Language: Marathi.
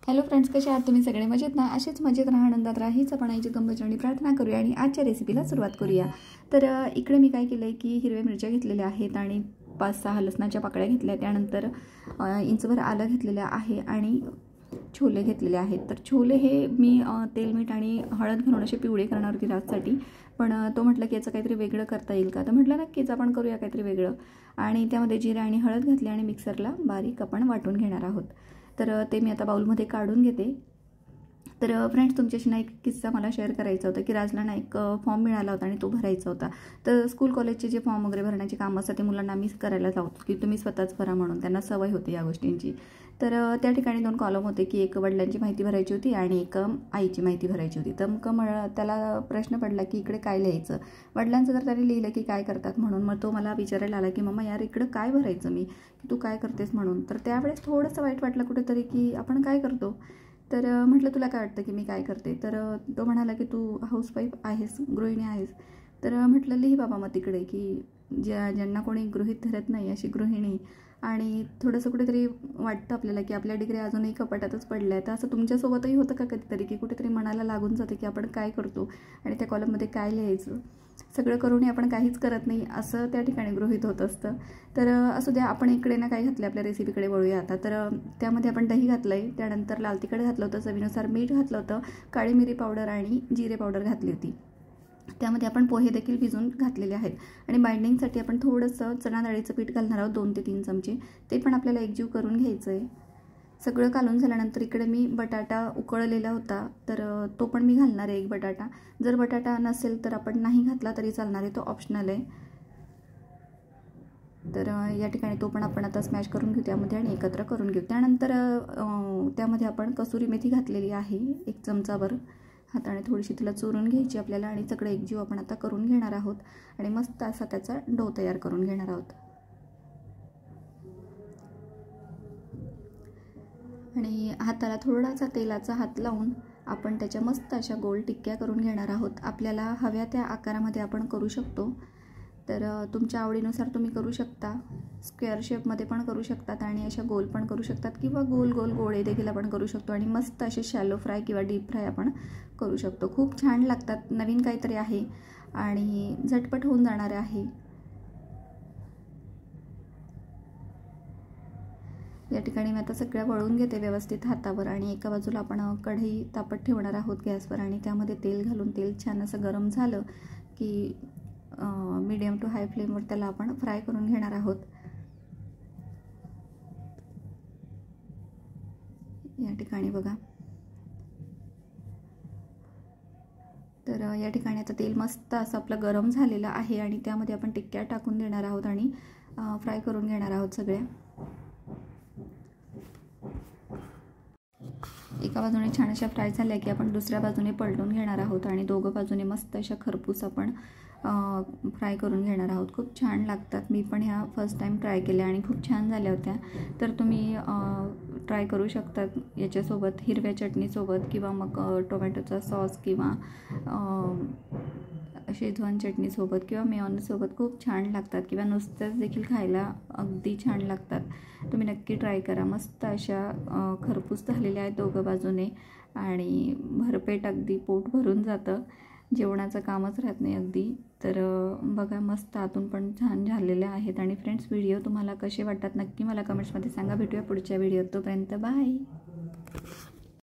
हॅलो फ्रेंड्स, कसे आहात तुम्ही सगळे? मजेत ना? असेच मजेत राहा, आनंदात राहा हीच आपण आईची गंमतचरणी प्रार्थना करूया आणि आजच्या रेसिपीला सुरुवात करूया। तर इकडे मी काय केलं आहे की हिरव्या मिरच्या घेतलेल्या आहेत आणि 5-6 लसणाच्या पाकळ्या घेतल्या, त्यानंतर इंचभर आलं घेतलेलं आहे आणि छोले घेतलेले आहेत। तर छोले हे मी तेल मीठ आणि हळद घालून असे पिवळे करणार होते रातसाठी, पण तो म्हटलं की याचं काहीतरी वेगळं करता येईल का? तर म्हटलं नक्कीच आपण करूया काहीतरी वेगळं, आणि त्यामध्ये जिरे आणि हळद घातली आणि मिक्सरला बारीक आपण वाटून घेणार आहोत। तर ते मी आता बाउलमध्ये काढून घेते। तर फ्रेंड्स, तुमच्याशी ना एक किस्सा मला शेअर करायचा होता की राजला ना एक फॉर्म मिळाला होता आणि तो भरायचा होता। तर स्कूल कॉलेजचे जे फॉर्म वगैरे भरण्याची कामं असतात ते मुलांना मी करायला लावतो की तुम्ही स्वतःच भरा म्हणून, त्यांना सवय होते या गोष्टींची। तर त्या ठिकाणी 2 कॉलम होते की एक वडिलांची माहिती भरायची होती आणि एक आईची माहिती भरायची होती। तर मग त्याला प्रश्न पडला की इकडे काय लिहायचं। वडिलांचं तर त्याने लिहिलं की काय करतात म्हणून, मग तो मला विचारायला आला की मम्मा यार इकडं काय भरायचं मी, की तू काय करतेस म्हणून। तर त्यावेळेस थोडंसं वाईट वाटलं कुठेतरी की आपण काय करतो। तर म्हटलं तुला काय वाटतं की मी काय करते। तर तो म्हणाला की तू हाऊसवाईफ आहेस, गृहिणी आहेस। तर म्हटलं लिही बाबा मग तिकडे की ज्यांना कोणी गृहीत धरत नाही अशी गृहिणी। आणि थोडंसं कुठेतरी वाटतं आपल्याला की आपल्या डिग्री अजूनही कपाटातच पडल्या आहेत। तर असं तुमच्यासोबतही होतं का कधीतरी की कुठेतरी मनाला लागून जाते की आपण काय करतो आणि त्या कॉलममध्ये काय लिहायचं, सगळं करूनही आपण काहीच करत नाही असं त्या ठिकाणी गृहीत होत असतं। तर असू द्या, आपण इकडे ना काय घातलं आपल्या रेसिपीकडे वळूया आता। तर त्यामध्ये आपण दही घातलं आहे, त्यानंतर लाल तिखट घातलं होतं, चवीनुसार मीठ घातलं होतं, काळी मिरी पावडर आणि जिरे पावडर घातली होती। त्यामध्ये आपण पोहे देखील भिजवून घातलेले आहेत आणि बाइंडिंगसाठी आपण थोडंसं चणा डाळीचं पीठ घालणार आहोत, 2 ते 3 चमचे। ते पण आपल्याला एकजीव करून घ्यायचं आहे। सगळं कालून झाल्यानंतर इकडे मी बटाटा उकळलेला होता, तर तो पण मी घालणार आहे, 1 बटाटा। जर बटाटा नसेल तर आपण नाही घातला तरी चालणार आहे, तो ऑप्शनल आहे। तर या ठिकाणी तो पण आपण आता स्मॅश करून घेऊ त्यामध्ये आणि एकत्र करून घेऊ। त्यानंतर त्यामध्ये आपण कसुरी मेथी घातलेली आहे 1 चमचाभर, हाताने थोडीशी तिला चुरून घ्यायची आपल्याला आणि सगळं एकजीव आपण आता करून घेणार आहोत आणि मस्त असा त्याचा डो तयार करून घेणार आहोत। आणि हाताला थोडासा तेलाचा हात लावून आपण त्याच्या मस्त अशा गोल टिक्क्या करून घेणार आहोत। आपल्याला हव्या त्या आकारामध्ये आपण करू शकतो। तर तुमच्या आवडीनुसार तुम्ही करू शकता, स्क्वेअर शेपमध्ये पण करू शकतात आणि अशा गोल पण करू शकतात किंवा गोल गोल गोळे देखील आपण करू शकतो आणि मस्त असे शॅलो फ्राय किंवा डीप फ्राय आपण करू शकतो। खूप छान लागतात, नवीन काहीतरी आहे आणि झटपट होऊन जाणारे आहे। या ठिकाणी मी आता सगळ्या वळून घेते व्यवस्थित हातावर आणि एका बाजूला आपण कढई तापत ठेवणार आहोत गॅसवर आणि त्यामध्ये तेल घालून तेल छान असं गरम झालं की मीडियम टू हाय फ्लेमवर त्याला आपण फ्राय करून घेणार आहोत। या ठिकाणी बघा, तर या ठिकाणी आता तेल मस्त असं आपलं गरम झालेलं आहे आणि त्यामध्ये आपण टिक्क्या टाकून देणार आहोत आणि फ्राय करून घेणार आहोत सगळ्या। एका बाजूने छान अशा फ्राय झाल्या की आपण दुसऱ्या बाजूने पलटून घेणार आहोत आणि दोघं बाजूने मस्त अशा खरपूस आपण फ्राय करून घेणार आहोत। खूप छान लागतात, मी पण ह्या फर्स्ट टाइम ट्राय केल्या आणि खूप छान झाल्या होत्या। तर तुम्ही ट्राय करू शकतात याच्यासोबत, हिरव्या चटणीसोबत किंवा मग टोमॅटोचा सॉस किंवा शेजवान चटणीसोबत किंवा मेयोनीजसोबत खूप छान लागतात किंवा नुसत्याच देखील खायला अगदी छान लागतात। तुम्ही नक्की ट्राय करा। मस्त अशा खरपूस झालेल्या आहेत दोघं बाजूने आणि भरपेट अगदी पोट भरून जातं, जेवणाचं कामच राहत नाही अगदी। तर बघा, मस्त आतून पण छान झालेल्या आहेत। आणि फ्रेंड्स, व्हिडिओ तुम्हाला कसे वाटतात नक्की मला कमेंट्समध्ये सांगा। भेटूया पुढच्या व्हिडिओत, तोपर्यंत बाय।